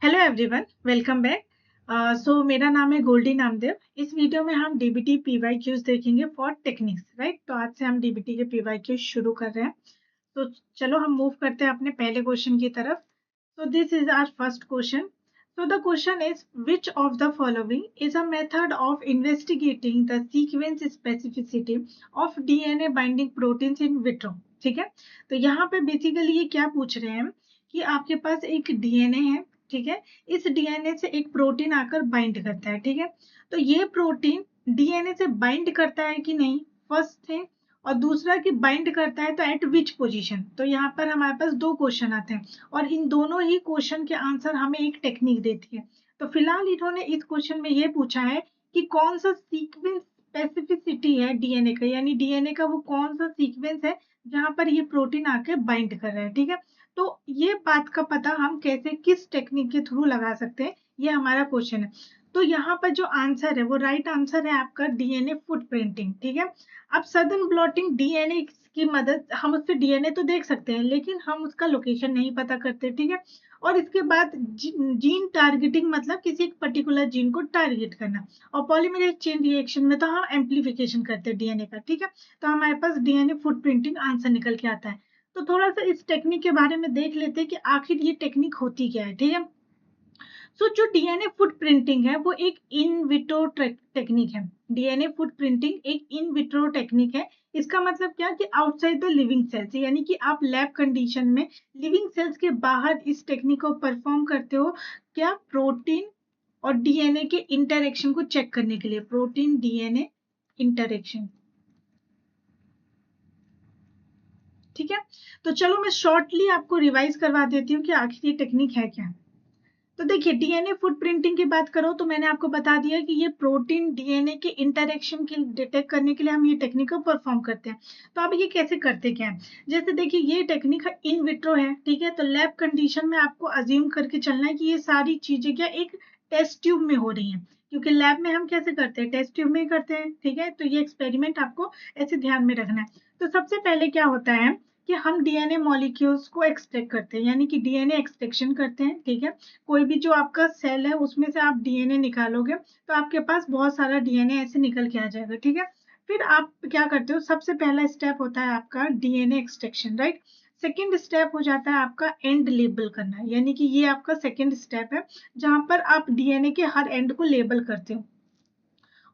Hello everyone, welcome back. मेरा नाम है गोल्डी नामदेव। इस वीडियो में हम डीबीटी पीवाई क्यूज देखेंगे फॉर टेक्निक्स, राइट। तो आज से हम डीबीटी के पीवाई क्यूज शुरू कर रहे हैं। तो चलो हम मूव करते हैं अपने पहले क्वेश्चन की तरफ। So this is our first question. So the question is, which of the following is a method of investigating the sequence specificity of DNA binding proteins in vitro? ठीक है। तो यहाँ पे बेसिकली ये क्या पूछ रहे हैं कि आपके पास एक डीएनए है, ठीक है। इस डीएनए से एक प्रोटीन आकर बाइंड करता है, ठीक है। तो ये प्रोटीन डीएनए से बाइंड करता है कि नहीं, फर्स्ट थिंग। और दूसरा कि बाइंड करता है तो एट विच पोजीशन। तो यहाँ पर हमारे पास दो क्वेश्चन आते हैं और इन दोनों ही क्वेश्चन के आंसर हमें एक टेक्निक देती है। तो फिलहाल इन्होंने इस क्वेश्चन में ये पूछा है कि कौन सा सीक्वेंस स्पेसिफिसिटी है डीएनए का, यानी डीएनए का वो कौन सा सीक्वेंस है जहां पर ये प्रोटीन आके बाइंड कर रहा है, ठीक है। तो ये बात का पता हम कैसे किस टेक्निक के थ्रू लगा सकते हैं, ये हमारा क्वेश्चन है। तो यहाँ पर जो आंसर है वो राइट आंसर है आपका डीएनए फुटप्रिंटिंग, ठीक है। अब सदर्न ब्लॉटिंग डीएनए की मदद, हम उससे डीएनए तो देख सकते हैं लेकिन हम उसका लोकेशन नहीं पता करते, ठीक है। और इसके बाद जीन टारगेटिंग, मतलब किसी एक पर्टिकुलर जीन को टारगेट करना। और पॉलीमरेज चेन रिएक्शन में तो हम एम्प्लीफिकेशन करते हैं डीएनए का, ठीक है। तो हमारे पास डीएनए फुटप्रिंटिंग आंसर निकल के आता है। तो थोड़ा सा इस टेक्निक के बारे में देख लेते हैं कि आखिर ये टेक्निक होती क्या है, ठीक है। जो डीएनए फुटप्रिंटिंग है वो एक इन विट्रो टेक्निक है। डीएनए फुटप्रिंटिंग एक इन विट्रो टेक्निक है। इसका मतलब क्या कि आउटसाइड द लिविंग सेल्स, यानी कि आप लैब कंडीशन में लिविंग सेल्स के बाहर इस टेक्निक को परफॉर्म करते हो। क्या, प्रोटीन और डीएनए के इंटरेक्शन को चेक करने के लिए, प्रोटीन डीएनए इंटरेक्शन, ठीक है। तो चलो मैं शॉर्टली आपको रिवाइज करवा देती हूँ कि आखिर ये टेक्निक है क्या। तो देखिए, डीएनए फुटप्रिंटिंग की बात करो तो मैंने आपको बता दिया कि ये प्रोटीन डीएनए के इंटरेक्शन के डिटेक्ट करने के लिए हम ये टेक्निक को परफॉर्म करते हैं। तो अब ये कैसे करते क्या है, जैसे देखिए ये टेक्निक इन विट्रो है, ठीक है। तो लैब कंडीशन में आपको अज्यूम करके चलना है कि ये सारी चीजें क्या एक टेस्ट ट्यूब में हो रही हैं, क्योंकि लैब में हम कैसे करते हैं, टेस्ट ट्यूब में ही करते हैं, ठीक है। तो ये एक्सपेरिमेंट आपको ऐसे ध्यान में रखना है। तो सबसे पहले क्या होता है कि हम डीएनए मॉलिक्यूल्स को एक्सट्रैक्ट करते हैं, यानी कि डीएनए एक्सट्रैक्शन करते हैं, ठीक है। कोई भी जो आपका सेल है उसमें से आप डीएनए निकालोगे तो आपके पास बहुत सारा डीएनए ऐसे निकल के आ जाएगा, ठीक है। फिर आप क्या करते हो, सबसे पहला स्टेप होता है आपका DNA extraction, right. Second step हो जाता है आपका एंड लेबल करना, यानी कि ये आपका सेकेंड स्टेप है जहां पर आप डीएनए के हर एंड को लेबल करते हो।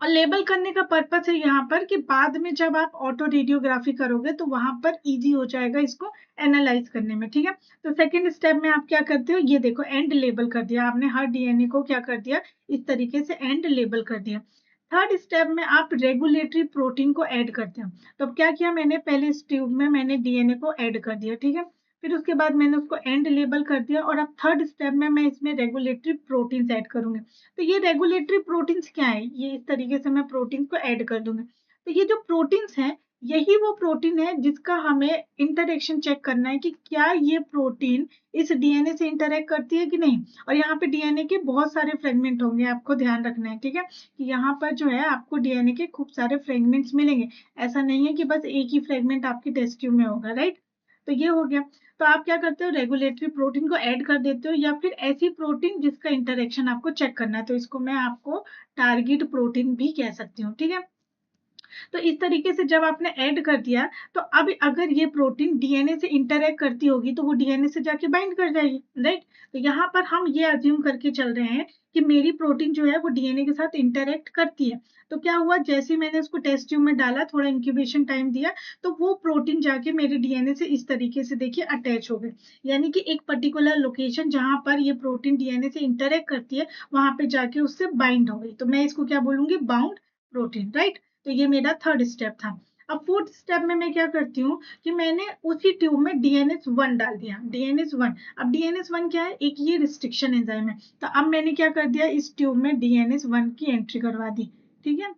और लेबल करने का पर्पस है यहाँ पर कि बाद में जब आप ऑटो रेडियोग्राफी करोगे तो वहां पर इजी हो जाएगा इसको एनालाइज करने में, ठीक है। तो सेकंड स्टेप में आप क्या करते हो, ये देखो एंड लेबल कर दिया आपने, हर डीएनए को क्या कर दिया, इस तरीके से एंड लेबल कर दिया। थर्ड स्टेप में आप रेगुलेटरी प्रोटीन को ऐड करते हो। तो अब क्या किया मैंने, पहले इस ट्यूब में मैंने डीएनए को ऐड कर दिया, ठीक है। फिर उसके बाद मैंने उसको एंड लेबल कर दिया और अब थर्ड स्टेप में मैं इसमें रेगुलेटरी प्रोटीन्स ऐड करूंगी। तो ये रेगुलेटरी प्रोटीन्स क्या है, ये इस तरीके से मैं प्रोटीन को ऐड कर दूंगी। तो ये जो प्रोटीन्स हैं यही वो प्रोटीन है जिसका हमें इंटरेक्शन चेक करना है कि क्या ये प्रोटीन इस डीएनए से इंटरेक्ट करती है कि नहीं। और यहाँ पे डीएनए के बहुत सारे फ्रेगमेंट होंगे, आपको ध्यान रखना है, ठीक है। कि यहाँ पर जो है आपको डीएनए के खूब सारे फ्रेगमेंट्स मिलेंगे। ऐसा नहीं है कि बस एक ही फ्रेगमेंट आपकी टेस्ट ट्यूब में होगा, राइट। तो ये हो गया। तो आप क्या करते हो, रेगुलेटरी प्रोटीन को ऐड कर देते हो या फिर ऐसी प्रोटीन जिसका इंटरेक्शन आपको चेक करना है। तो इसको मैं आपको टारगेट प्रोटीन भी कह सकती हूँ, ठीक है। तो इस तरीके से जब आपने ऐड कर दिया तो अब अगर ये प्रोटीन डीएनए से इंटरेक्ट करती होगी तो वो डीएनए से जाके बाइंड कर जाएगी, राइट। तो यहाँ पर हम ये अज्यूम करके चल रहे हैं कि मेरी प्रोटीन जो है वो डीएनए के साथ इंटरेक्ट करती है। तो क्या हुआ, जैसे ही मैंने उसको टेस्ट ट्यूब में डाला, थोड़ा इंक्यूबेशन टाइम दिया, तो वो प्रोटीन जाके मेरे डीएनए से इस तरीके से देखिए अटैच हो गए। यानी कि एक पर्टिकुलर लोकेशन जहां पर ये प्रोटीन डीएनए से इंटरेक्ट करती है वहां पे जाके उससे बाइंड हो गई। तो मैं इसको क्या बोलूंगी, बाउंड प्रोटीन, राइट। तो ये मेरा थर्ड स्टेप था। अब फोर्थ स्टेप में मैं क्या करती हूँ कि मैंने उसी ट्यूब में डीएनएस 1 डाल दिया, डीएनएस 1। अब डीएनएस 1 क्या है, एक ये रिस्ट्रिक्शन एंजाइम है। तो अब मैंने क्या कर दिया, इस ट्यूब में डीएनएस 1 की एंट्री करवा दी, ठीक है।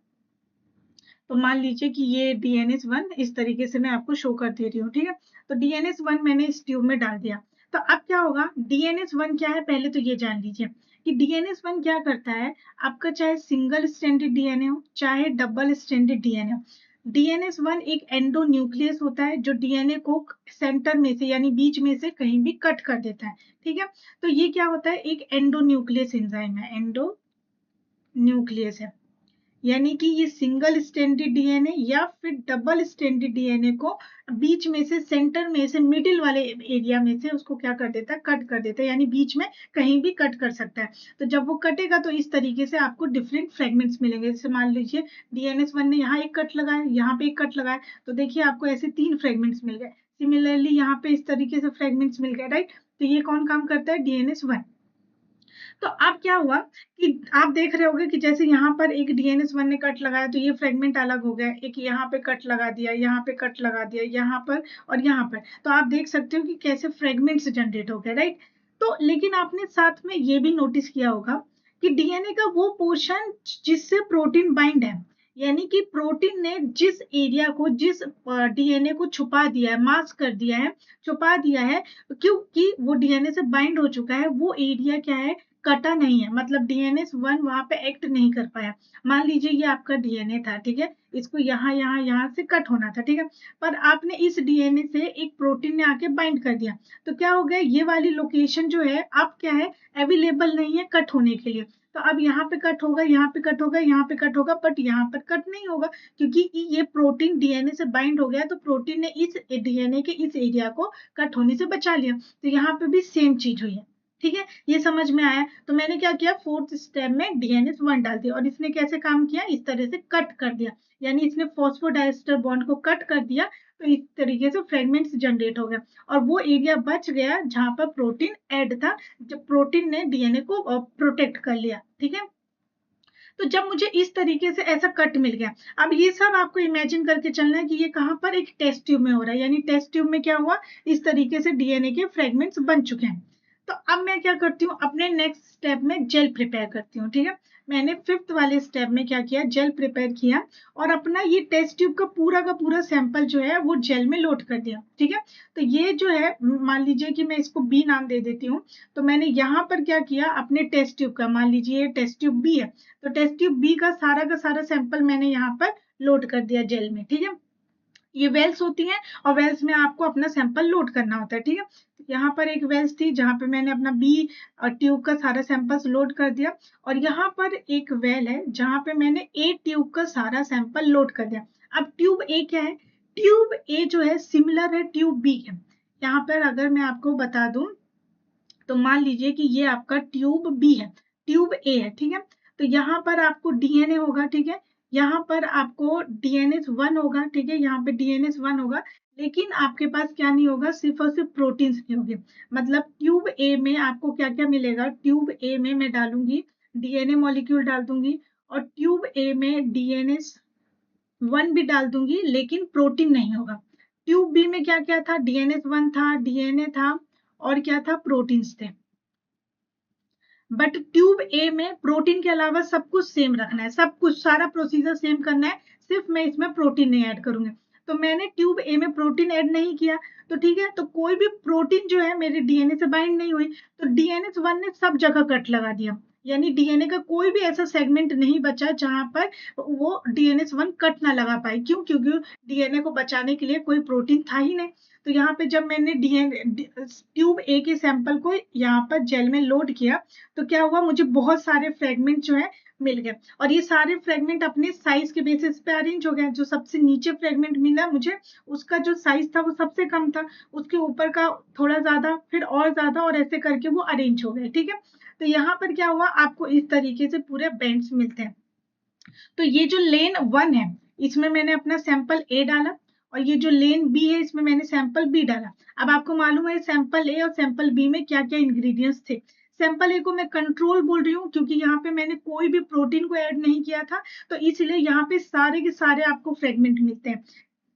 तो मान लीजिए कि ये डीएनएस 1 इस तरीके से मैं आपको शो कर दे रही हूँ, ठीक है। तो डीएनएस 1 मैंने इस ट्यूब में डाल दिया। तो अब क्या होगा, डीएनएस 1 क्या है, पहले तो ये जान लीजिए कि डीएनएस 1 क्या करता है, आपका चाहे सिंगल स्ट्रैंडेड डीएनए हो चाहे डबल स्ट्रैंडेड डीएनए हो, DNS1 एक एंडोन्यूक्लियस होता है जो डीएनए को सेंटर में से यानी बीच में से कहीं भी कट कर देता है, ठीक है। तो ये क्या होता है, एक एंडोन्यूक्लियस एंजाइम है, एंडोन्यूक्लियस है, यानी कि ये सिंगल स्ट्रैंडेड डीएनए या फिर डबल स्ट्रैंडेड डीएनए को बीच में से, सेंटर में से, मिडिल वाले एरिया में से उसको क्या कर देता है, कट कर देता है, यानी बीच में कहीं भी कट कर सकता है। तो जब वो कटेगा तो इस तरीके से आपको डिफरेंट फ्रेगमेंट्स मिलेंगे। जैसे मान लीजिए DNS1 ने यहाँ एक कट लगाया, यहाँ पे एक कट लगाया, तो देखिए आपको ऐसे 3 फ्रेगमेंट्स मिल गए। सिमिलरली यहाँ पे इस तरीके से फ्रेगमेंट्स मिल गए, राइट। तो ये कौन काम करता है, DNS1। तो अब क्या हुआ कि आप देख रहे होंगे कि जैसे यहाँ पर एक DNS1 ने कट लगाया तो ये फ्रेगमेंट अलग हो गया, एक यहाँ पे कट लगा दिया, यहाँ पे कट लगा दिया, यहाँ पर और यहाँ पर। तो आप देख सकते हो कि कैसे फ्रेगमेंट्स जनरेट हो गए, राइट। तो लेकिन आपने साथ में ये भी नोटिस किया होगा कि डीएनए का वो पोर्शन जिससे प्रोटीन बाइंड है, यानी कि प्रोटीन ने जिस एरिया को, जिस डीएनए को छुपा दिया है, मास्क कर दिया है, छुपा दिया है, क्योंकि वो डीएनए से बाइंड हो चुका है, वो एरिया क्या है, कटा नहीं है, मतलब DNS1 वहां पे एक्ट नहीं कर पाया। मान लीजिए ये आपका डीएनए था, ठीक है, इसको यहाँ यहाँ यहाँ से कट होना था, ठीक है, पर आपने इस डीएनए से एक प्रोटीन ने आके बाइंड कर दिया, तो क्या हो गया, ये वाली लोकेशन जो है अब क्या है, अवेलेबल नहीं है कट होने के लिए। तो अब यहाँ पे कट होगा, यहाँ पे कट होगा, यहाँ पे कट होगा, बट यहाँ पर कट नहीं होगा, क्योंकि ये प्रोटीन डीएनए से बाइंड हो गया, तो प्रोटीन ने इस डीएनए के इस एरिया को कट होने से बचा लिया। तो यहाँ पे भी सेम चीज हुई है, ठीक है, ये समझ में आया। तो मैंने क्या किया, 4th स्टेप में DNS1 डाल दिया और इसने कैसे काम किया, इस तरह से कट कर दिया, यानी इसने फॉस्फोडाइस्टर बॉन्ड को कट कर दिया। तो इस तरीके से फ्रेगमेंट्स जनरेट हो गया और वो एरिया बच गया जहां पर प्रोटीन ऐड था, जब प्रोटीन ने डीएनए को प्रोटेक्ट कर लिया, ठीक है। तो जब मुझे इस तरीके से ऐसा कट मिल गया, अब ये सब आपको इमेजिन करके चलना है कि ये कहाँ पर, एक टेस्ट ट्यूब में हो रहा है, यानी टेस्ट ट्यूब में क्या हुआ, इस तरीके से डीएनए के फ्रेगमेंट्स बन चुके हैं। तो अब मैं क्या करती हूँ, अपने नेक्स्ट स्टेप में जेल प्रिपेयर करती हूँ, ठीक है। मैंने 5th वाले स्टेप में क्या किया, जेल प्रिपेयर किया और अपना ये टेस्ट ट्यूब का पूरा सैंपल जो है वो जेल में लोड कर दिया, ठीक है। तो ये जो है, मान लीजिए कि मैं इसको बी नाम दे देती हूँ। तो मैंने यहाँ पर क्या किया, अपने टेस्ट ट्यूब का, मान लीजिए टेस्ट ट्यूब बी है, तो टेस्ट ट्यूब बी का सारा सैंपल मैंने यहाँ पर लोड कर दिया जेल में, ठीक है। ये वेल्स होती हैं और वेल्स में आपको अपना सैंपल लोड करना होता है, ठीक है। यहाँ पर एक वेल्स थी जहां पे मैंने अपना बी ट्यूब का सारा सैंपल्स लोड कर दिया और यहाँ पर एक वेल है जहां पे मैंने ए ट्यूब का सारा सैंपल लोड कर दिया। अब ट्यूब ए क्या है, ट्यूब ए जो है सिमिलर है ट्यूब बी के। यहाँ पर अगर मैं आपको बता दूं तो मान लीजिए कि ये आपका ट्यूब बी है, ट्यूब ए है, ठीक है। तो यहाँ पर आपको डीएनए होगा, ठीक है, यहाँ पर आपको DNS1 होगा, ठीक है, यहाँ पे DNS1 होगा, लेकिन आपके पास क्या नहीं होगा, सिर्फ और सिर्फ प्रोटीन्स नहीं होंगे। मतलब ट्यूब ए में आपको क्या क्या मिलेगा, ट्यूब ए में मैं डालूंगी डीएनए मॉलिक्यूल डाल दूंगी और ट्यूब ए में DNS1 भी डाल दूंगी, लेकिन प्रोटीन नहीं होगा। ट्यूब बी में क्या क्या था, DNS1 था, डीएनए था और क्या था, प्रोटीन्स थे। बट ट्यूब ए में प्रोटीन के अलावा सब कुछ सेम रखना है, सब कुछ सारा प्रोसीजर सेम करना है, सिर्फ मैं इसमें प्रोटीन नहीं ऐड करूंगी। तो मैंने ट्यूब ए में प्रोटीन ऐड नहीं किया, तो ठीक है, तो कोई भी प्रोटीन जो है मेरे डीएनए से बाइंड नहीं हुई, तो DNS1 ने सब जगह कट लगा दिया, यानी डीएनए का कोई भी ऐसा सेगमेंट नहीं बचा जहां पर वो DNS1 कट ना लगा पाए। क्यों, क्योंकि डीएनए को बचाने के लिए कोई प्रोटीन था ही नहीं। तो यहाँ पे जब मैंने ट्यूब ए के सैंपल को यहाँ पर जेल में लोड किया तो क्या हुआ, मुझे बहुत सारे फ्रेगमेंट जो है मिल गए और ये सारे फ्रेगमेंट अपने साइज के बेसिस पे अरेंज हो गए। जो सबसे नीचे फ्रेगमेंट मिला मुझे, उसका जो साइज था वो सबसे कम था, उसके ऊपर का थोड़ा ज्यादा, फिर और ज्यादा, और ऐसे करके वो अरेंज हो गए, ठीक है। तो यहाँ पर क्या हुआ, आपको इस तरीके से पूरे बैंड्स मिलते हैं। तो ये जो लेन 1 है इसमें मैंने अपना सैंपल ए डाला और ये जो लेन बी है इसमें मैंने सैंपल बी डाला। अब आपको मालूम है सैंपल ए और सैंपल बी में क्या क्या इंग्रेडिएंट्स थे। सैंपल ए को मैं कंट्रोल बोल रही हूँ क्योंकि यहाँ पे मैंने कोई भी प्रोटीन को ऐड नहीं किया था, तो इसलिए यहाँ पे सारे के सारे आपको फ्रेगमेंट मिलते हैं।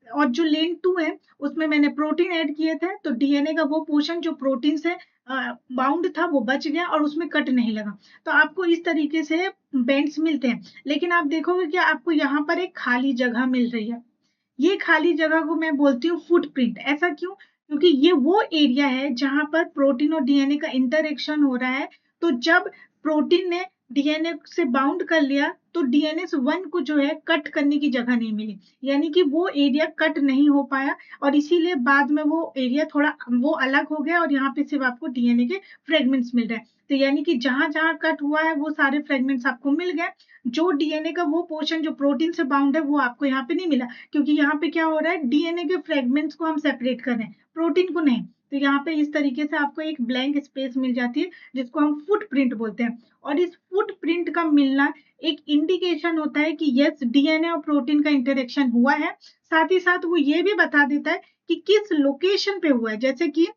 और जो लेन 2 है उसमें मैंने प्रोटीन ऐड किए थे, तो डीएनए का वो पोर्शन जो प्रोटीन से बाउंड था वो बच गया और उसमें कट नहीं लगा। तो आपको इस तरीके से बेंड्स मिलते हैं। लेकिन आप देखोगे कि आपको यहाँ पर एक खाली जगह मिल रही है, ये खाली जगह को मैं बोलती हूँ फुटप्रिंट। ऐसा क्यों, क्योंकि ये वो एरिया है जहां पर प्रोटीन और डीएनए का इंटरेक्शन हो रहा है। तो जब प्रोटीन ने डीएनए से बाउंड कर लिया तो डीएनएस 1 को जो है कट करने की जगह नहीं मिली, यानी कि वो एरिया कट नहीं हो पाया और इसीलिए बाद में वो एरिया थोड़ा वो अलग हो गया और यहाँ पे सिर्फ आपको डीएनए के फ्रेगमेंट्स मिल रहे हैं। तो यानी कि जहां जहां कट हुआ है वो सारे फ्रेगमेंट्स आपको मिल गए। जो डीएनए का वो पोर्शन जो प्रोटीन से बाउंड है वो आपको यहाँ पे नहीं मिला, क्योंकि यहाँ पे क्या हो रहा है, डीएनए के फ्रेगमेंट्स को हम सेपरेट कर रहे हैं, प्रोटीन को नहीं। तो यहाँ पे इस तरीके से आपको एक ब्लैंक स्पेस मिल जाती है जिसको हम फुटप्रिंट बोलते हैं। और इस फुटप्रिंट का मिलना एक इंडिकेशन होता है कि यस डीएनए और प्रोटीन का इंटरेक्शन हुआ है। साथ ही साथ वो ये भी बता देता है कि किस लोकेशन पे हुआ है। जैसे कि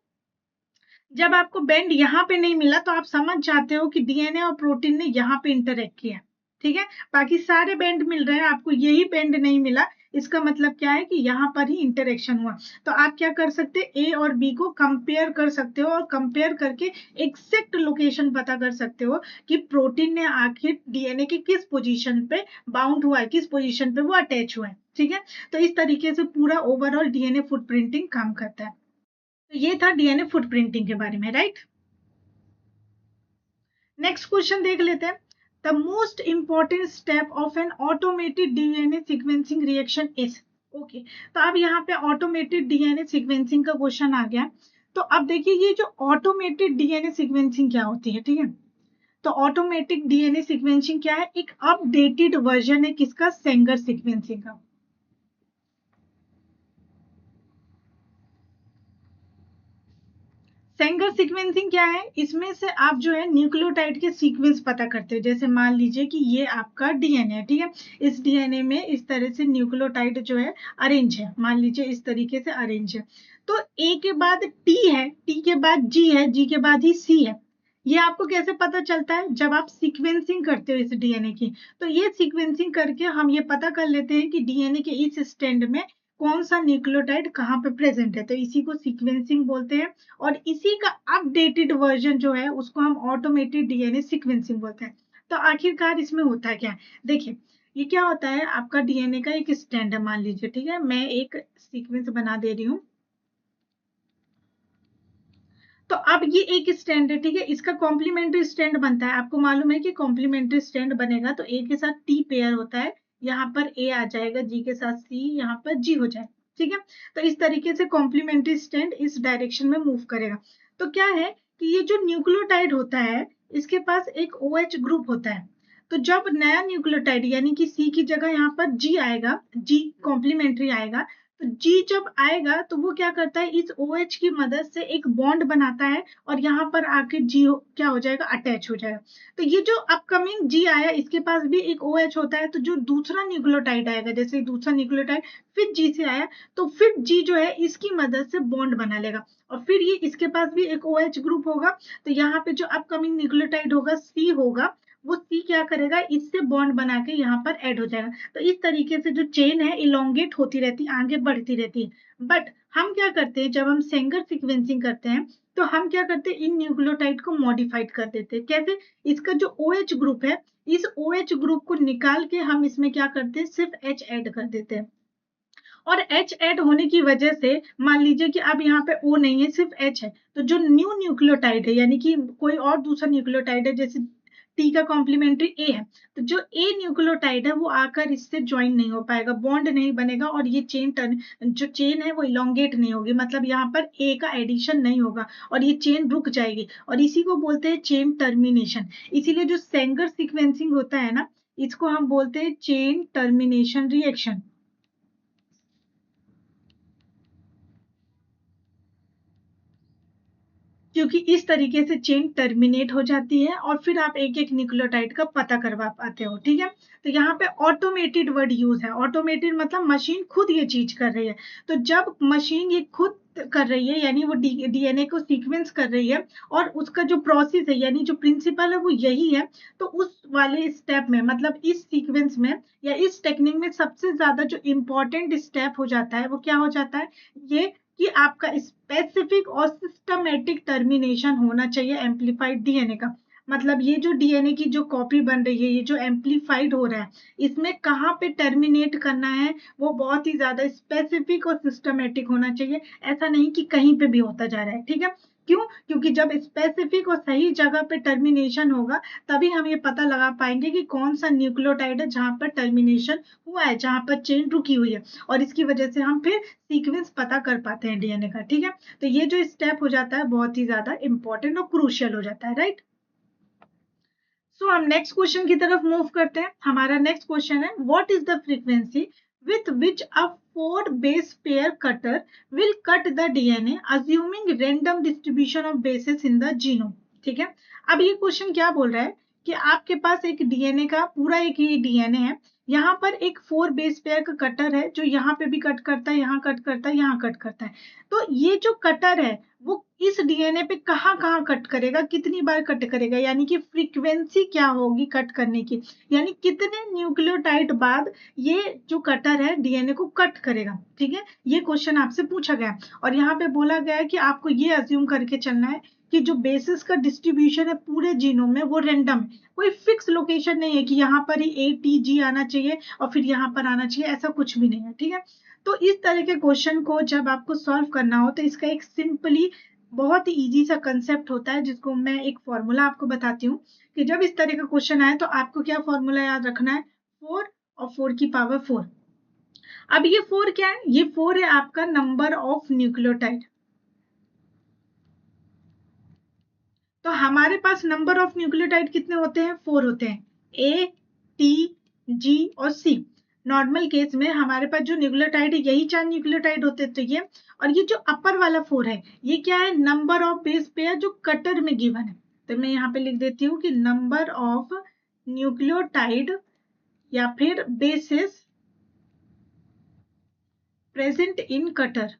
जब आपको बैंड यहाँ पे नहीं मिला तो आप समझ जाते हो कि डीएनए और प्रोटीन ने यहाँ पे इंटरेक्ट किया, ठीक है। बाकी सारे बैंड मिल रहे हैं, आपको यही बैंड नहीं मिला, इसका मतलब क्या है कि यहाँ पर ही इंटरेक्शन हुआ। तो आप क्या कर सकते हैं, ए और बी को कंपेयर कर सकते हो और कंपेयर करके एग्जैक्ट लोकेशन पता कर सकते हो कि प्रोटीन ने आखिर डीएनए के किस पोजीशन पे बाउंड हुआ है, किस पोजीशन पे वो अटैच हुआ है, ठीक है। तो इस तरीके से पूरा ओवरऑल डीएनए फुटप्रिंटिंग काम करता है। तो ये था डीएनए फुटप्रिंटिंग के बारे में, राइट। नेक्स्ट क्वेश्चन देख लेते हैं। The most important step of N automated DNA sequencing reaction is. Okay, तो अब यहाँ पे ऑटोमेटेड डीएनए सीक्वेंसिंग का क्वेश्चन आ गया। तो अब देखिए ये जो ऑटोमेटेड डीएनए सीक्वेंसिंग क्या होती है, ठीक है। तो ऑटोमेटिक डीएनए सीक्वेंसिंग क्या है, एक अपडेटेड वर्जन है किसका, सेंगर सीक्वेंसिंग का। सेंगर सीक्वेंसिंग क्या है, इसमें से आप जो है न्यूक्लियोटाइड के सीक्वेंस पता करते हैं। जैसे मान लीजिए कि ये आपका डीएनए है, ठीक है। इस डीएनए में इस तरह से न्यूक्लियोटाइड जो है अरेंज है, मान लीजिए इस तरीके से अरेंज है। तो ए के बाद टी है, टी के बाद जी है, जी के बाद ही सी है। ये आपको कैसे पता चलता है, जब आप सीक्वेंसिंग करते हो इस डीएनए की। तो ये सीक्वेंसिंग करके हम ये पता कर लेते हैं कि डीएनए के इस स्टैंड में कौन सा न्यूक्लियोटाइड कहाँ पे प्रेजेंट है, तो इसी को सीक्वेंसिंग बोलते हैं। और इसी का अपडेटेड वर्जन जो है उसको हम ऑटोमेटेड डीएनए सीक्वेंसिंग बोलते हैं। तो आखिरकार इसमें होता है क्या, देखिए ये क्या होता है, आपका डीएनए का एक स्टैंड है मान लीजिए, ठीक है। मैं एक सीक्वेंस बना दे रही हूँ। तो अब ये एक स्टैंड है, ठीक है। इसका कॉम्प्लीमेंट्री स्टैंड बनता है, आपको मालूम है कि कॉम्प्लीमेंट्री स्टैंड बनेगा तो ए के साथ टी पेयर होता है, यहाँ पर ए आ जाएगा, जी के साथ सी, यहाँ पर जी हो जाए, ठीक है। तो इस तरीके से कॉम्प्लीमेंट्री स्टैंड इस डायरेक्शन में मूव करेगा। तो क्या है कि ये जो न्यूक्लियोटाइड होता है इसके पास एक OH ग्रुप होता है। तो जब नया न्यूक्लियोटाइड यानी कि सी की जगह यहाँ पर जी आएगा, जी कॉम्प्लीमेंट्री आएगा, तो जी जब आएगा तो वो क्या करता है, इस OH की मदद से एक बॉन्ड बनाता है और यहाँ पर आके जी क्या हो जाएगा, अटैच हो जाएगा। तो ये जो अपकमिंग जी आया इसके पास भी एक OH होता है, तो जो दूसरा न्यूक्लियोटाइड आएगा, जैसे दूसरा न्यूक्लियोटाइड फिर जी से आया तो फिर जी जो है इसकी मदद से बॉन्ड बना लेगा और फिर ये इसके पास भी एक OH ग्रुप होगा। तो यहाँ पे जो अपकमिंग न्यूक्लियोटाइड होगा सी होगा, वो सी क्या करेगा, इससे बॉन्ड बना के यहाँ पर ऐड हो जाएगा। तो इस तरीके से जो चेन है इलोंगेट होती रहती है, आगे बढ़ती रहती है। बट हम क्या करते हैं, जब हम सेंगर सीक्वेंसिंग करते हैं तो हम क्या करते हैं, इन न्यूक्लियोटाइड को मॉडिफाइड कर देते हैं। कैसे, इसका जो OH ग्रुप है, इस OH ग्रुप को निकाल के हम इसमें क्या करते हैं, सिर्फ H ऐड कर देते हैं। और H ऐड होने की वजह से मान लीजिए कि अब यहाँ पे O नहीं है, सिर्फ H है, तो जो न्यू न्यूक्लियोटाइड है यानी कि कोई और दूसरा न्यूक्लियोटाइड है, जैसे टी का कॉम्प्लीमेंट्री ए है, तो जो ए न्यूक्लियोटाइड है वो आकर इससे ज्वाइन नहीं हो पाएगा, बॉन्ड नहीं बनेगा और ये चेन टर्न जो चेन है वो इलोंगेट नहीं होगी, मतलब यहाँ पर ए का एडिशन नहीं होगा और ये चेन रुक जाएगी और इसी को बोलते हैं चेन टर्मिनेशन। इसीलिए जो सेंगर सीक्वेंसिंग होता है ना, इसको हम बोलते हैं चेन टर्मिनेशन रिएक्शन, क्योंकि इस तरीके से चेन टर्मिनेट हो जाती है और फिर आप एक एक न्यूक्लियोटाइड का पता करवा पाते हो, ठीक है। तो यहाँ पे ऑटोमेटेड वर्ड यूज है, ऑटोमेटेड मतलब मशीन खुद ये चीज कर रही है। तो जब मशीन ये खुद कर रही है यानी वो डीएनए को सीक्वेंस कर रही है और उसका जो प्रोसेस है यानी जो प्रिंसिपल है वो यही है, तो उस वाले स्टेप में मतलब इस सीक्वेंस में या इस टेक्निक में सबसे ज्यादा जो इम्पोर्टेंट स्टेप हो जाता है वो क्या हो जाता है, ये कि आपका स्पेसिफिक और सिस्टमेटिक टर्मिनेशन होना चाहिए एम्प्लीफाइड डीएनए का। मतलब ये जो डीएनए की जो कॉपी बन रही है, ये जो एम्प्लीफाइड हो रहा है, इसमें कहाँ पे टर्मिनेट करना है वो बहुत ही ज्यादा स्पेसिफिक और सिस्टमेटिक होना चाहिए, ऐसा नहीं कि कहीं पे भी होता जा रहा है, ठीक है। क्यों? क्योंकि जब स्पेसिफिक और सही जगह पे टर्मिनेशन होगा तभी हम ये पता लगा पाएंगे कि कौन सा न्यूक्लियोटाइड है जहां पर टर्मिनेशन हुआ है, जहां पर चेन रुकी हुई है, और इसकी वजह से हम फिर सीक्वेंस पता कर पाते हैं डीएनए का। ठीक है, तो ये जो स्टेप हो जाता है बहुत ही ज्यादा इंपॉर्टेंट और क्रूशियल हो जाता है, राइट। सो हम नेक्स्ट क्वेश्चन की तरफ मूव करते हैं। हमारा नेक्स्ट क्वेश्चन है, what is the frequency with which a 4 base pair cutter will cut the DNA assuming random distribution of bases in the genome. ठीक है, अब ये क्वेश्चन क्या बोल रहा है कि आपके पास एक डीएनए का पूरा एक ही डीएनए है, यहाँ पर एक 4 बेस पेयर का कटर है जो यहाँ पे भी कट करता है, यहाँ कट करता है, यहाँ कट करता है। तो ये जो कटर है वो इस डीएनए पे कहाँ कहाँ कट करेगा, कितनी बार कट करेगा, यानी कि फ्रीक्वेंसी क्या होगी कट करने की, यानी कितने न्यूक्लियोटाइड बाद ये जो कटर है डीएनए को कट करेगा। ठीक है, ये क्वेश्चन आपसे पूछा गया और यहाँ पे बोला गया है कि आपको ये अज्यूम करके चलना है कि जो बेसिस का डिस्ट्रीब्यूशन है पूरे जीनोम में वो रेंडम है, कोई फिक्स लोकेशन नहीं है कि यहाँ पर ही ATG आना चाहिए और फिर यहाँ पर आना चाहिए, ऐसा कुछ भी नहीं है। ठीक है, तो इस तरह के क्वेश्चन को जब आपको सॉल्व करना हो तो इसका एक सिंपली बहुत ही इजी सा कंसेप्ट होता है, जिसको मैं एक फॉर्मूला आपको बताती हूँ कि जब इस तरह का क्वेश्चन आए तो आपको क्या फॉर्मूला याद रखना है, 4 और 4 की पावर 4। अब ये 4 क्या है, ये 4 है आपका नंबर ऑफ न्यूक्लियोटाइड। तो हमारे पास नंबर ऑफ न्यूक्लियोटाइड कितने होते हैं, 4 होते हैं, A, T, G और C। नॉर्मल केस में हमारे पास जो न्यूक्लियोटाइड है यही 4 न्यूक्लियोटाइड होते हैं। तो ये और ये जो अपर वाला 4 है ये क्या है, नंबर ऑफ बेस पेयर जो कटर में गिवन है। तो मैं यहाँ पे लिख देती हूँ कि नंबर ऑफ न्यूक्लियोटाइड या फिर बेसेस प्रेजेंट इन कटर।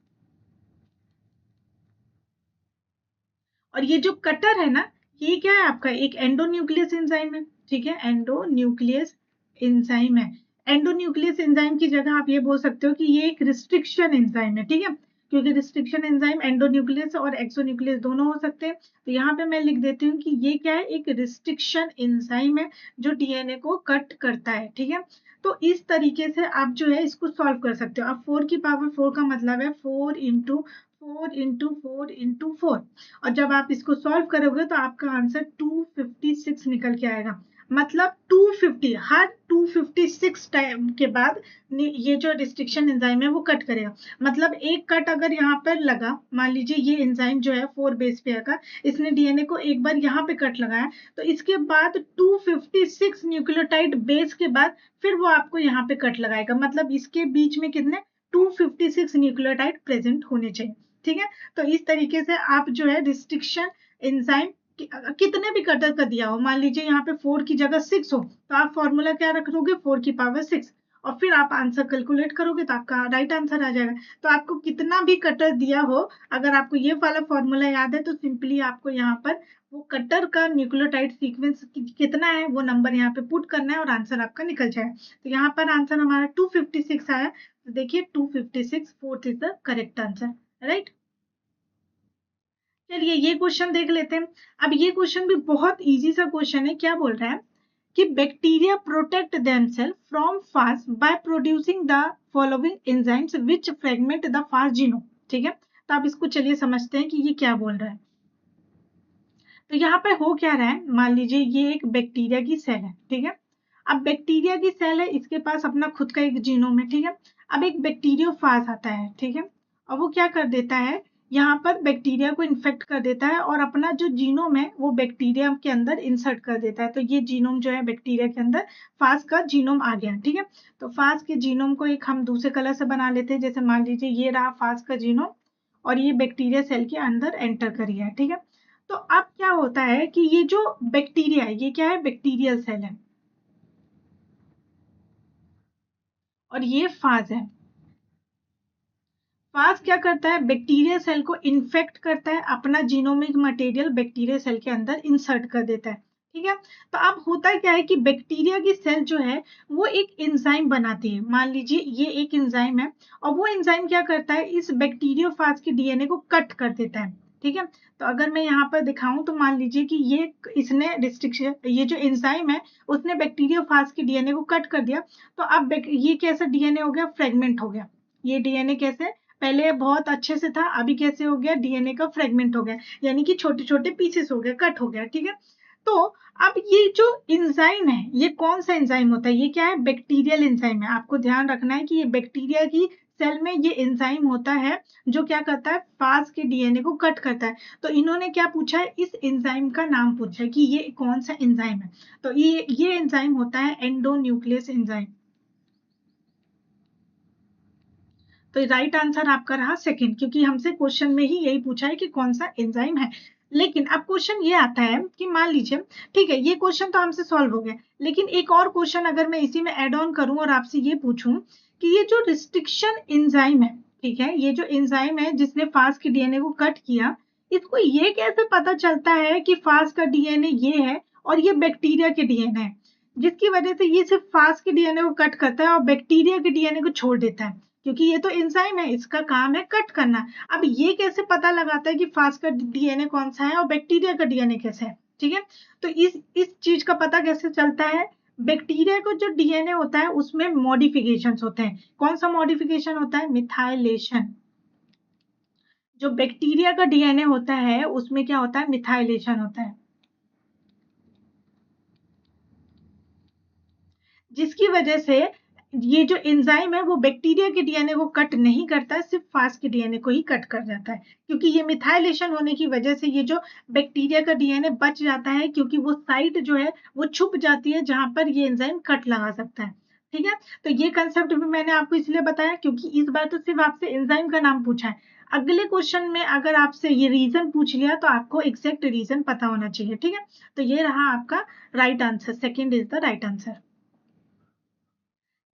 और ये जो कटर है ना, ये क्या है आपका एक एंडोन्यूक्लियस एंजाइम है। ठीक है, एंडोन्यूक्लियस एंजाइम है। एंडोन्यूक्लियस एंजाइम की जगह आप ये बोल सकते हो कि ये एक रिस्ट्रिक्शन एंजाइम है। ठीक है, क्योंकि रिस्ट्रिक्शन एंजाइम एंडोन्यूक्लियस और एक्सोन्यूक्लियस दोनों हो सकते हैं। तो यहाँ पे मैं लिख देती हूँ कि ये क्या है, एक रिस्ट्रिक्शन एंजाइम है जो डीएनए को कट करता है। ठीक है, तो इस तरीके से आप जो है इसको सॉल्व कर सकते हो। अब 4 की पावर 4 का मतलब है 4 इंटू 4 इंटू 4 इंटू 4, और जब आप इसको सॉल्व करोगे तो आपका आंसर 256 निकल के आएगा। मतलब 250 हर 256 टाइम के बाद ये जो रिस्ट्रिक्शन एंजाइम है वो कट करेगा। मतलब एक कट अगर यहाँ पर लगा, मान लीजिए ये एंजाइम जो है 4 बेस पेयर का, इसने डीएनए को एक बार यहाँ पे कट लगाया तो इसके बाद 256 न्यूक्लियोटाइड बेस के बाद फिर वो आपको यहाँ पे कट लगाएगा। मतलब इसके बीच में कितने 256 न्यूक्लियोटाइड प्रेजेंट होने चाहिए। ठीक है, तो इस तरीके से आप जो है रिस्ट्रिक्शन एंजाइम कितने भी कटर का दिया हो, मान लीजिए यहाँ पे 4 की जगह 6 हो तो आप फॉर्मूला क्या रख दोगे, 4 की पावर 6, और फिर आप आंसर कैलकुलेट करोगे तो आपका राइट आंसर आ जाएगा। तो आपको कितना भी कटर दिया हो, अगर आपको ये वाला फॉर्मूला याद है तो सिंपली आपको यहाँ पर वो कटर का न्यूक्लियोटाइड सीक्वेंस कितना है वो नंबर यहाँ पे पुट करना है और आंसर आपका निकल जाए। तो यहाँ पर आंसर हमारा 256 आया। तो देखिए 256 fourth is the correct answer, right. चलिए ये क्वेश्चन देख लेते हैं। अब ये क्वेश्चन भी बहुत इजी सा क्वेश्चन है। क्या बोल रहा है कि bacteria protect themself from fast by producing the following enzymes which fragment the fast genome. ठीक है, तो आप इसको चलिए समझते हैं कि ये क्या बोल रहा है। तो यहाँ पे हो क्या रहा है, मान लीजिए ये एक बैक्टीरिया की सेल है। ठीक है, अब बैक्टीरिया की सेल है, इसके पास अपना खुद का एक जीनोम है। ठीक है, अब एक बैक्टीरियोफाज आता है। ठीक है, और वो क्या कर देता है, यहाँ पर बैक्टीरिया को इन्फेक्ट कर देता है और अपना जो जीनोम है वो बैक्टीरिया के अंदर इंसर्ट कर देता है। तो ये जीनोम जो है बैक्टीरिया के अंदर फाज का जीनोम आ गया। ठीक है, तो फाज के जीनोम को एक हम दूसरे कलर से बना लेते हैं। जैसे मान लीजिए ये रहा फाज का जीनोम और ये बैक्टीरिया सेल के अंदर एंटर कर गया है। ठीक है, तो अब क्या होता है कि ये जो बैक्टीरिया है ये क्या है, बैक्टीरियल सेल है और ये फाज है। फाज क्या करता है, बैक्टीरिया सेल को इन्फेक्ट करता है, अपना जीनोमिक मटेरियल बैक्टीरिया सेल के अंदर इंसर्ट कर देता है। ठीक है, तो अब होता क्या है कि बैक्टीरिया की सेल जो है वो एक एंजाइम बनाती है। मान लीजिए ये एक एंजाइम है और वो एंजाइम क्या करता है, इस बैक्टीरियोफाज के डीएनए को कट कर देता है। ठीक है, तो अगर मैं यहाँ पर दिखाऊं तो मान लीजिए कि ये इसने रिस्ट्रिक्शन, ये जो एंजाइम है उसने बैक्टीरियोफाज के डीएनए को कट कर दिया। तो अब ये कैसा डीएनए हो गया, फ्रेगमेंट हो गया। ये डीएनए कैसे पहले बहुत अच्छे से था, अभी कैसे हो गया, डीएनए का फ्रेगमेंट हो गया, यानी कि छोटे छोटे पीसेस हो गए, कट हो गया, ठीक है। तो अब ये जो एंजाइम है, ये कौन सा एंजाइम होता है, ये क्या है, बैक्टीरियल एंजाइम है। आपको ध्यान रखना है कि ये बैक्टीरिया की सेल में ये एंजाइम होता है जो क्या करता है, फास्ट के डीएनए को कट करता है। तो इन्होंने क्या पूछा है, इस एंजाइम का नाम पूछा है कि ये कौन सा एंजाइम है। तो ये एंजाइम होता है एंडोन्यूक्लियस एंजाइम। तो राइट आंसर आपका रहा सेकंड, क्योंकि हमसे क्वेश्चन में ही यही पूछा है कि कौन सा एंजाइम है। लेकिन अब क्वेश्चन ये आता है कि मान लीजिए, ठीक है, ये क्वेश्चन तो हमसे सॉल्व हो गया, लेकिन एक और क्वेश्चन अगर मैं इसी में ऐड ऑन करूं और आपसे ये पूछूं कि ये जो रिस्ट्रिक्शन एंजाइम है, ठीक है, ये जो एंजाइम है जिसने फास्ट के डीएनए को कट किया, इसको ये कैसे पता चलता है कि फास्ट का डीएनए ये है और ये बैक्टीरिया के डीएनए है, जिसकी वजह से ये सिर्फ फास्ट के डीएनए को कट करता है और बैक्टीरिया के डीएनए को छोड़ देता है, क्योंकि ये तो एंजाइम है, इसका काम है कट करना। अब ये कैसे पता लगाता है कि फास्ट का डीएनए कौन सा है और बैक्टीरिया का डीएनए कैसा है, ठीक है। तो इस चीज का पता कैसे चलता है, बैक्टीरिया को जो डीएनए होता है उसमें मॉडिफिकेशंस होते हैं। कौन सा मॉडिफिकेशन होता है, मिथाइलेशन। जो बैक्टीरिया का डीएनए होता है उसमें क्या होता है, मिथाइलेशन होता है, जिसकी वजह से ये जो एंजाइम है वो बैक्टीरिया के डीएनए को कट नहीं करता है, सिर्फ फास्ट के डीएनए को ही कट कर जाता है। क्योंकि ये मिथाइलेशन होने की वजह से ये जो बैक्टीरिया का डीएनए बच जाता है, क्योंकि वो साइट जो है वो छुप जाती है जहां पर ये एंजाइम कट लगा सकता है, ठीक है। तो ये कंसेप्ट भी मैंने आपको इसलिए बताया क्योंकि इस बार तो सिर्फ आपसे एंजाइम का नाम पूछा है। अगले क्वेश्चन में अगर आपसे ये रीजन पूछ लिया तो आपको एग्जैक्ट रीजन पता होना चाहिए, ठीक है। तो ये रहा आपका right answer, second is the right answer.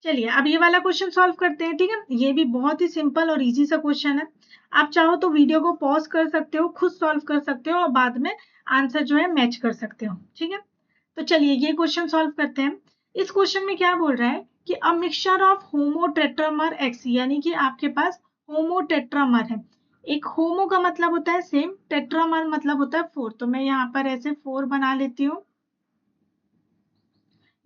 चलिए अब ये वाला क्वेश्चन सॉल्व करते हैं, ठीक है। ये भी बहुत ही सिंपल और इजी सा क्वेश्चन है। आप चाहो तो वीडियो को पॉज कर सकते हो, खुद सॉल्व कर सकते हो और बाद में आंसर जो है मैच कर सकते हो, ठीक है। तो चलिए ये क्वेश्चन सॉल्व करते हैं। इस क्वेश्चन में क्या बोल रहा है कि a mixture of homotetramer X, यानी कि आपके पास होमोटेट्रामर है। एक होमो का मतलब होता है सेम, टेट्रामर मतलब होता है फोर। तो मैं यहाँ पर ऐसे फोर बना लेती हूँ,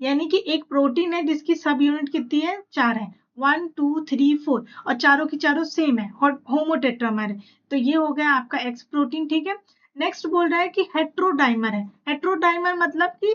यानी कि एक प्रोटीन है जिसकी सब यूनिट कितनी है, चार है, 1 2 3 4, और चारों की चारों सेम है और होमोटेट्रामर है। तो ये हो गया आपका एक्स प्रोटीन, ठीक है। नेक्स्ट बोल रहा है कि हेट्रोडाइमर है। हेट्रोडाइमर मतलब कि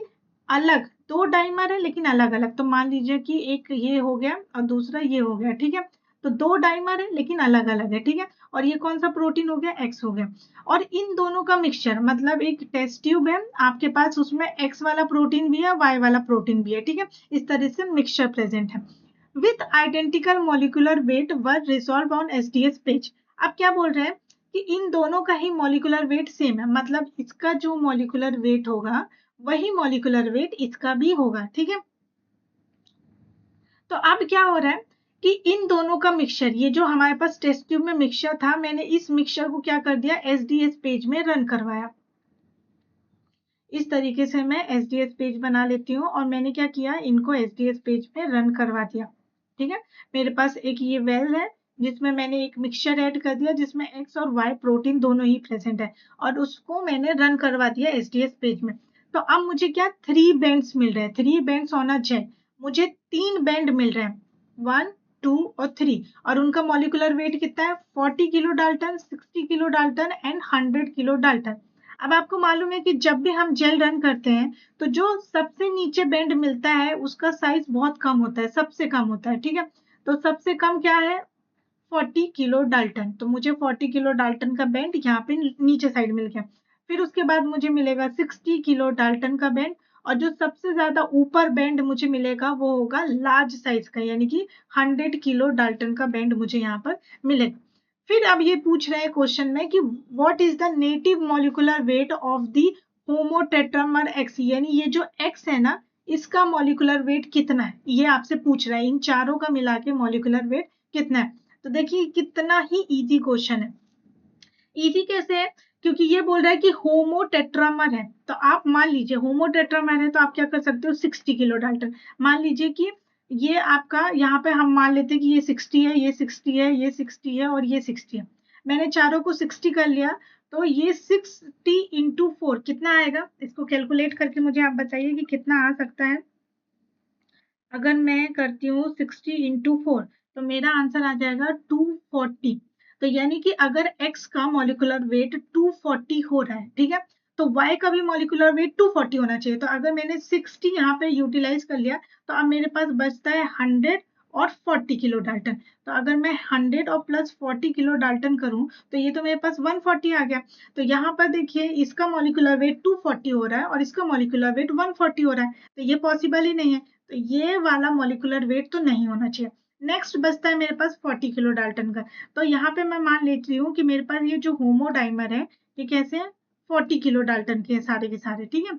अलग, दो डाइमर है लेकिन अलग अलग। तो मान लीजिए कि एक ये हो गया और दूसरा ये हो गया, ठीक है। तो दो डाइमर है लेकिन अलग अलग है, ठीक है। और ये कौन सा प्रोटीन हो गया, एक्स हो गया। और इन दोनों का मिक्सचर मतलब एक टेस्ट ट्यूब है आपके पास, उसमें एक्स वाला प्रोटीन भी है, वाई वाला प्रोटीन भी है, ठीक है। इस तरह से मिक्सचर प्रेजेंट है। With identical molecular weight were resolve on SDS page. अब क्या बोल रहे हैं कि इन दोनों का ही मॉलिक्यूलर वेट सेम है, मतलब इसका जो मॉलिक्यूलर वेट होगा वही मॉलिक्यूलर वेट इसका भी होगा, ठीक है। तो अब क्या हो रहा है कि इन दोनों का मिक्सचर, ये जो हमारे पास टेस्ट ट्यूब में मिक्सचर था, मैंने इस मिक्सचर को क्या कर दिया, एसडीएस पेज में रन करवाया। इस तरीके से मैं एसडीएस पेज बना लेती हूँ और मैंने क्या किया, इनको एसडीएस पेज में रन करवा दिया, ठीक है। मेरे पास एक ये वेल है जिसमें मैंने एक मिक्सचर ऐड कर दिया जिसमें एक्स और वाई प्रोटीन दोनों ही प्रेजेंट है, और उसको मैंने रन करवा दिया एसडीएस पेज में। तो अब मुझे क्या, थ्री बैंड्स मिल रहे हैं, थ्री बैंड्स होना चाहिए, मुझे तीन बैंड मिल रहे हैं, 1 2 और 3, और उनका मॉलिक्यूलर वेट कितना है, 40 kilo Dalton, 60 kilo Dalton and 100 kilo Dalton. अब आपको मालूम है कि जब भी हम जेल रन करते हैं तो जो सबसे नीचे बैंड मिलता है उसका साइज बहुत कम होता है, सबसे कम होता है, ठीक है। तो सबसे कम क्या है, 40 किलो डाल्टन। तो मुझे 40 किलो डाल्टन का बैंड यहाँ पे नीचे साइड मिल गया। फिर उसके बाद मुझे मिलेगा 60 किलो डाल्टन का बैंड, और जो सबसे ज्यादा ऊपर बैंड मुझे मिलेगा वो होगा लार्ज साइज का, यानी कि 100 किलो डाल्टन का बैंड मुझे यहाँ पर मिलेगा। फिर अब ये पूछ रहे हैं क्वेश्चन में कि what is the native molecular weight of the homotetramer X, यानी ये जो एक्स है ना इसका मॉलिक्यूलर वेट कितना है, ये आपसे पूछ रहा है, इन चारों का मिला के मॉलिक्यूलर वेट कितना है। तो देखिए कितना ही इजी क्वेश्चन है। इजी कैसे है, क्योंकि ये बोल रहा है कि होमोटेट्रामर है, तो आप मान लीजिए होमोटेट्रामर है तो आप क्या कर सकते हो, 60 किलो डाल्टन मान लीजिए कि ये आपका, यहाँ पे हम मान लेते हैं कि ये 60 है, ये 60 है, ये 60 है और ये 60 है। मैंने चारों को 60 कर लिया, तो ये 60 इंटू 4 कितना आएगा, इसको कैलकुलेट करके मुझे आप बताइए कि कितना आ सकता है। अगर मैं करती हूँ 60 इंटू 4 तो मेरा आंसर आ जाएगा 240। तो यानी कि अगर x का मॉलिक्यूलर वेट 240 हो रहा है, ठीक है, तो y का भी मॉलिक्यूलर वेट 240 होना चाहिए। तो अगर मैंने 60 यहाँ पे यूटिलाइज कर लिया तो अब मेरे पास बचता है 100 और 40 किलो डाल्टन। तो अगर मैं 100 और प्लस 40 किलो डाल्टन करूं तो ये तो मेरे पास 140 आ गया। तो यहाँ पर देखिए इसका मॉलिक्यूलर वेट 240 हो रहा है और इसका मॉलिक्यूलर वेट 140 हो रहा है, तो ये पॉसिबल ही नहीं है। तो ये वाला मॉलिक्यूलर वेट तो नहीं होना चाहिए। नेक्स्ट बचता है मेरे पास 40 किलो डाल्टन का। तो यहाँ पे मैं मान लेती हूँ कि मेरे पास ये जो होमोडाइमर है ये कैसे है, 40 किलो डाल्टन के सारे के सारे, ठीक है।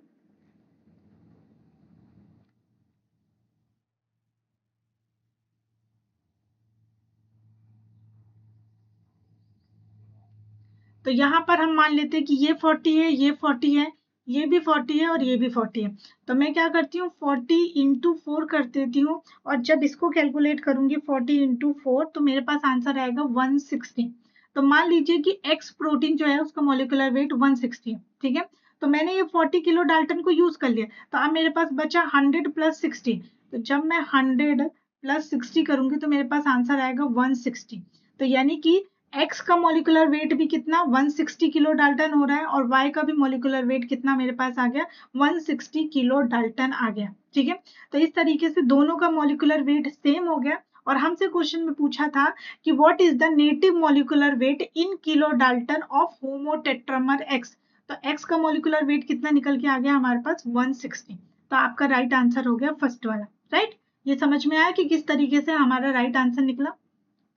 तो यहाँ पर हम मान लेते हैं कि ये 40 है, ये 40 है, ये भी 40 है और ये भी 40 है। तो मैं क्या करती हूँ 40 इंटू 4 कर देती हूँ और जब इसको कैलकुलेट करूंगी 40 इंटू 4 तो मेरे पास आंसर आएगा 160। तो मान लीजिए कि एक्स प्रोटीन जो है उसका मॉलिक्यूलर वेट 160 है, ठीक है। तो मैंने ये 40 किलो डाल्टन को यूज कर लिया, तो अब मेरे पास बचा 100 प्लस 60। तो जब मैं 100 प्लस 60 करूंगी तो मेरे पास आंसर आएगा 160। तो यानी कि एक्स का मॉलिक्यूलर वेट भी कितना 160 किलो डाल्टन हो रहा है और वाई का भी मॉलिक्यूलर वेट कितना मेरे पास आ गया 160 किलो डाल्टन आ गया, ठीक है। तो इस तरीके से दोनों का मॉलिक्यूलर वेट सेम हो गया। और हमसे क्वेश्चन में पूछा था कि what is the native molecular weight in kilo dalton of homotetramer X. तो एक्स का मॉलिक्यूलर वेट कितना निकल के आ गया हमारे पास 160। तो आपका राइट आंसर हो गया फर्स्ट वाला, राइट। ये समझ में आया कि किस तरीके से हमारा राइट आंसर निकला।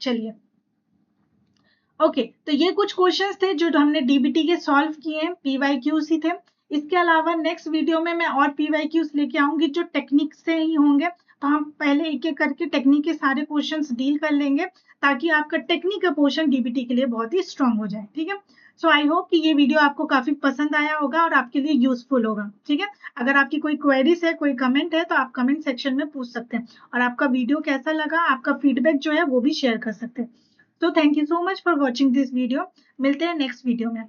चलिए ओके, तो ये कुछ क्वेश्चंस थे जो हमने डीबीटी के सॉल्व किए हैं, पीवाईक्यूज ही थे। इसके अलावा नेक्स्ट वीडियो में मैं और पीवाईक्यूज लेके आऊंगी जो टेक्निक से ही होंगे। तो हम पहले एक एक करके टेक्निक के सारे क्वेश्चंस डील कर लेंगे ताकि आपका टेक्निक का पोर्शन डीबीटी के लिए बहुत ही स्ट्रांग हो जाए, ठीक है। सो आई होप कि ये वीडियो आपको काफी पसंद आया होगा और आपके लिए यूजफुल होगा, ठीक है। अगर आपकी कोई क्वेरीज है, कोई कमेंट है तो आप कमेंट सेक्शन में पूछ सकते हैं और आपका वीडियो कैसा लगा, आपका फीडबैक जो है वो भी शेयर कर सकते हैं। तो thank you so much for watching this video. मिलते हैं नेक्स्ट वीडियो में।